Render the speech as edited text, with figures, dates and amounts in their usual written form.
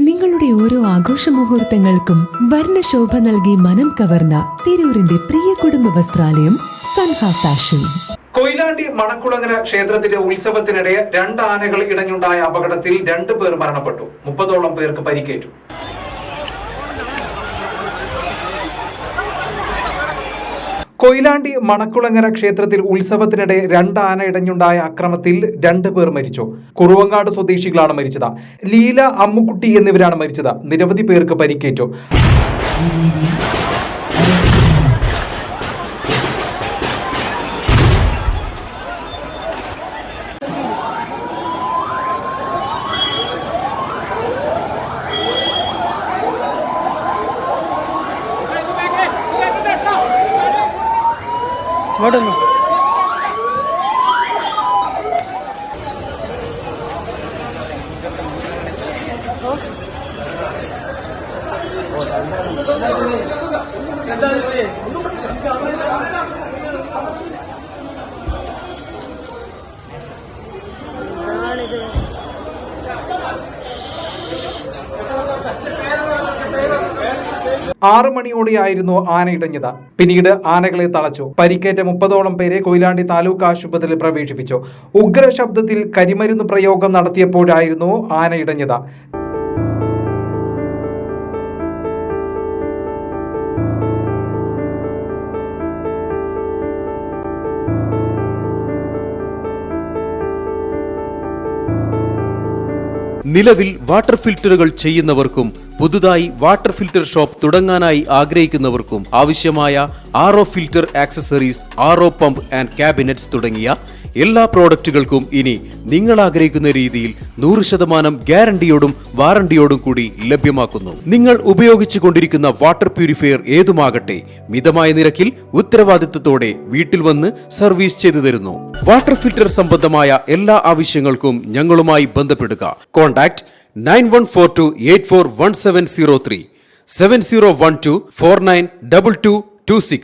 നിങ്ങളുടെ ഓരോ ആഘോഷ മുഹൂർത്തങ്ങൾക്കും വർണ്ണശോഭ നൽകി മനം കവർന്ന തിരൂരിന്റെ പ്രിയ കുടുംബ വസ്ത്രാലയം സൻഹ ഫാഷൻ. കൊയിലാണ്ടി മണക്കുളങ്ങര ക്ഷേത്രത്തിലെ ഉത്സവത്തിനിടെ 2 ആനകൾ ഇടഞ്ഞുണ്ടായ അപകടത്തിൽ 2 പേർ മരണപ്പെട്ടു. 30ഓളം പേർക്ക് പരിക്കേറ്റു. കൊയിലാണ്ടി മണക്കുളങ്ങര ക്ഷേത്രത്തിൽ ഉത്സവത്തിനിടെ 2 ആന ഇടഞ്ഞുണ്ടായ അക്രമത്തിൽ 2 പേർ മരിച്ചു. കുറുവങ്ങാട് സ്വദേശികളാണ് മരിച്ചത്. ലീല, അമ്മുക്കുട്ടി എന്നിവരാണ് മരിച്ചത്. നിരവധി പേർക്ക് പരിക്കേറ്റു. ഇങ്ങോട്ടൊന്നു 6 മണിയോടെയായിരുന്നു ആന ഇടഞ്ഞത്. പിന്നീട് ആനകളെ തളച്ചു. പരിക്കേറ്റ 30ഓളം പേരെ കൊയിലാണ്ടി താലൂക്ക് ആശുപത്രിയിൽ പ്രവേശിപ്പിച്ചു. ഉഗ്ര ശബ്ദത്തിൽ കരിമരുന്ന് പ്രയോഗം നടത്തിയപ്പോഴായിരുന്നു ആന ഇടഞ്ഞത്. നിലവിൽ വാട്ടർ ഫിൽറ്ററുകൾ ചെയ്യുന്നവർക്കും പുതുതായി വാട്ടർ ഫിൽറ്റർ ഷോപ്പ് തുടങ്ങാനായി ആഗ്രഹിക്കുന്നവർക്കും ആവശ്യമായ RO filter accessories, RO pump and cabinets തുടങ്ങിയ എല്ലാ പ്രോഡക്റ്റുകൾക്കും ഇനി നിങ്ങൾ ആഗ്രഹിക്കുന്ന രീതിയിൽ 100% ഗ്യാരണ്ടിയോടും വാറണ്ടിയോടും കൂടി ലഭ്യമാക്കുന്നു. നിങ്ങൾ ഉപയോഗിച്ചു കൊണ്ടിരിക്കുന്ന വാട്ടർ പ്യൂരിഫയർ ഏതുമാകട്ടെ, മിതമായ നിരക്കിൽ ഉത്തരവാദിത്തത്തോടെ വീട്ടിൽ വന്ന് സർവീസ് ചെയ്തു തരുന്നു. വാട്ടർ ഫിൽറ്റർ സംബന്ധമായ എല്ലാ ആവശ്യങ്ങൾക്കും ഞങ്ങളുമായി ബന്ധപ്പെടുക. കോൺടാക്ട് 9142841703 7012492226.